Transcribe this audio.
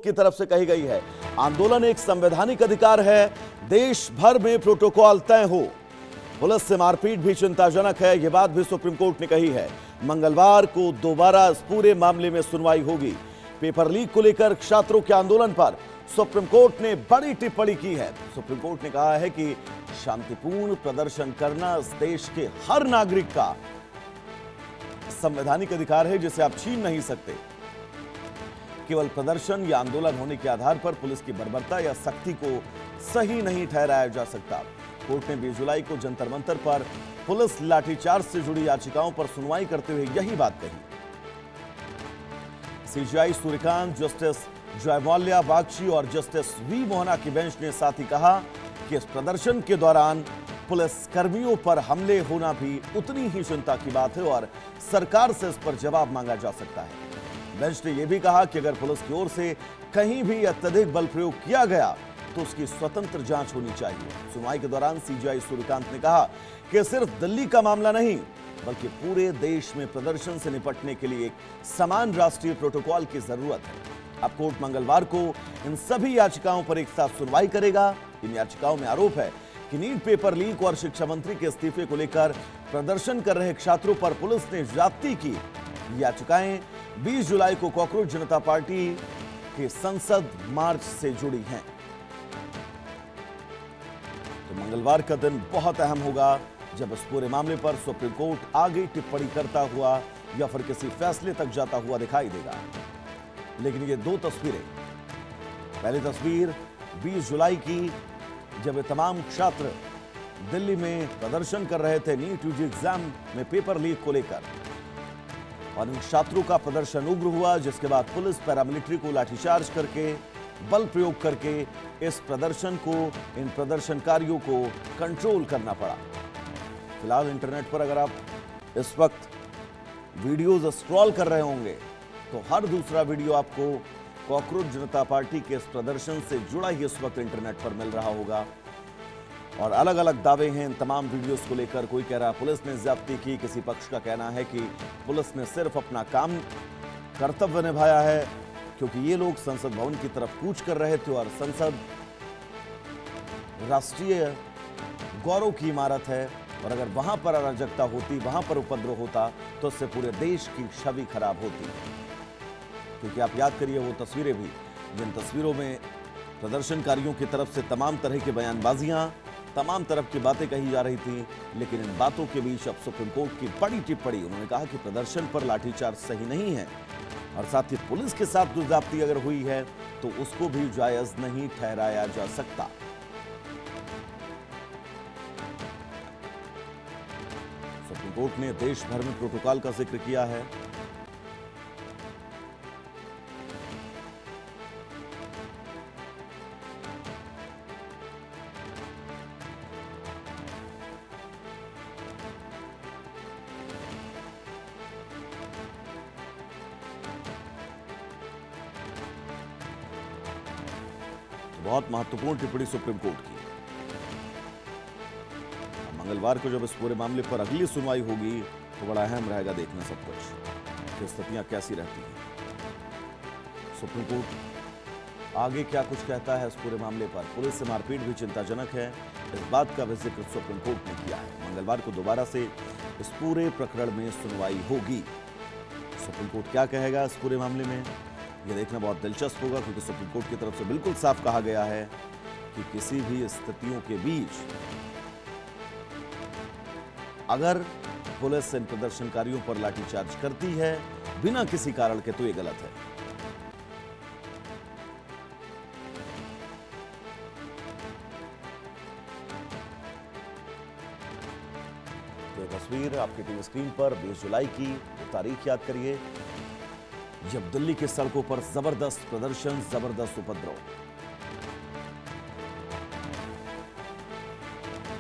की तरफ से कही गई है। आंदोलन एक संवैधानिक अधिकार है, देश भर में प्रोटोकॉल तय हो। पुलिस से मारपीट भी चिंताजनक है, यह बात भी सुप्रीम कोर्ट ने कही है। मंगलवार को दोबारा इस पूरे मामले में सुनवाई होगी। पेपर लीक को लेकर छात्रों के आंदोलन पर सुप्रीम कोर्ट ने बड़ी टिप्पणी की है। सुप्रीम कोर्ट ने कहा है कि शांतिपूर्ण प्रदर्शन करना इस देश के हर नागरिक का संवैधानिक अधिकार है, जिसे आप छीन नहीं सकते। केवल प्रदर्शन या आंदोलन होने के आधार पर पुलिस की बर्बरता या सख्ती को सही नहीं ठहराया जा सकता। कोर्ट ने 20 जुलाई को जंतर मंतर पर पुलिस लाठीचार्ज से जुड़ी याचिकाओं पर सुनवाई करते हुए यही बात कही। सीजेआई सूर्यकांत, जस्टिस जयमाल्या बागची और जस्टिस वी मोहना की बेंच ने साथ ही कहा कि इस प्रदर्शन के दौरान पुलिस कर्मियों पर हमले होना भी उतनी ही चिंता की बात है और सरकार से इस पर जवाब मांगा जा सकता है। बेंच ने यह भी कहा कि अगर पुलिस की ओर से कहीं भी अत्यधिक बल प्रयोग किया गया तो उसकी स्वतंत्र जांच होनी चाहिए। सुनवाई के दौरान सीजेआई सूर्यकांत ने कहा कि सिर्फ दिल्ली का मामला नहीं, बल्कि पूरे देश में प्रदर्शन से निपटने के लिए एक समान राष्ट्रीय प्रोटोकॉल की जरूरत है। अब कोर्ट मंगलवार को इन सभी याचिकाओं पर एक साथ सुनवाई करेगा। इन याचिकाओं में आरोप है कि नीट पेपर लीक और शिक्षा मंत्री के इस्तीफे को लेकर प्रदर्शन कर रहे छात्रों पर पुलिस ने ज्यादती की। याचिकाएं 20 जुलाई को कॉकरोच जनता पार्टी के संसद मार्च से जुड़ी हैं। तो मंगलवार का दिन बहुत अहम होगा, जब इस पूरे मामले पर सुप्रीम कोर्ट आगे टिप्पणी करता हुआ या फिर किसी फैसले तक जाता हुआ दिखाई देगा। लेकिन ये दो तस्वीरें, पहली तस्वीर 20 जुलाई की, जब ये तमाम छात्र दिल्ली में प्रदर्शन कर रहे थे नीट यूजी एग्जाम में पेपर लीक को लेकर, और इन छात्रों का प्रदर्शन उग्र हुआ, जिसके बाद पुलिस पैरामिलिट्री को लाठीचार्ज करके, बल प्रयोग करके इस प्रदर्शन को, इन प्रदर्शनकारियों को कंट्रोल करना पड़ा। फिलहाल इंटरनेट पर अगर आप इस वक्त वीडियोज स्क्रॉल कर रहे होंगे तो हर दूसरा वीडियो आपको कॉकरोच जनता पार्टी के इस प्रदर्शन से जुड़ा ही इस वक्त इंटरनेट पर मिल रहा होगा। और अलग अलग दावे हैं इन तमाम वीडियोस को लेकर। कोई कह रहा पुलिस ने ज्यादती की, किसी पक्ष का कहना है कि पुलिस ने सिर्फ अपना काम, कर्तव्य निभाया है, क्योंकि ये लोग संसद भवन की तरफ कूच कर रहे थे और संसद राष्ट्रीय गौरव की इमारत है, और अगर वहां पर अराजकता होती, वहां पर उपद्रव होता, तो इससे पूरे देश की छवि खराब होती। क्योंकि आप याद करिए वो तस्वीरें भी, जिन तस्वीरों में प्रदर्शनकारियों की तरफ से तमाम तरह की बयानबाजियां, तमाम तरफ की बातें कही जा रही थी, लेकिन इन बातों के बीच अब सुप्रीम कोर्ट की बड़ी टिप्पणी। उन्होंने कहा कि प्रदर्शन पर लाठीचार्ज सही नहीं है, और साथ ही पुलिस के साथ ज्यादती अगर हुई है तो उसको भी जायज नहीं ठहराया जा सकता। सुप्रीम कोर्ट ने देश भर में प्रोटोकॉल का जिक्र किया है। बहुत महत्वपूर्ण टिप्पणी सुप्रीम कोर्ट की। मंगलवार को जब इस पूरे मामले पर अगली सुनवाई होगी तो बड़ा अहम रहेगा देखना सब कुछ कि स्थितियां कैसी रहती हैं। सुप्रीम कोर्ट आगे क्या कुछ कहता है इस पूरे मामले पर। पुलिस से मारपीट भी चिंताजनक है, इस बात का भी जिक्र सुप्रीम कोर्ट ने किया है। मंगलवार को दोबारा से इस पूरे प्रकरण में सुनवाई होगी। सुप्रीम कोर्ट क्या कहेगा इस पूरे मामले में, यह देखना बहुत दिलचस्प होगा, क्योंकि सुप्रीम कोर्ट की तरफ से बिल्कुल साफ कहा गया है कि किसी भी स्थितियों के बीच अगर पुलिस इन प्रदर्शनकारियों पर लाठीचार्ज करती है बिना किसी कारण के, तो ये गलत है। तो तस्वीर आपकी टीवी स्क्रीन पर 20 जुलाई की, तो तारीख याद करिए जब दिल्ली की सड़कों पर जबरदस्त प्रदर्शन, जबरदस्त उपद्रव।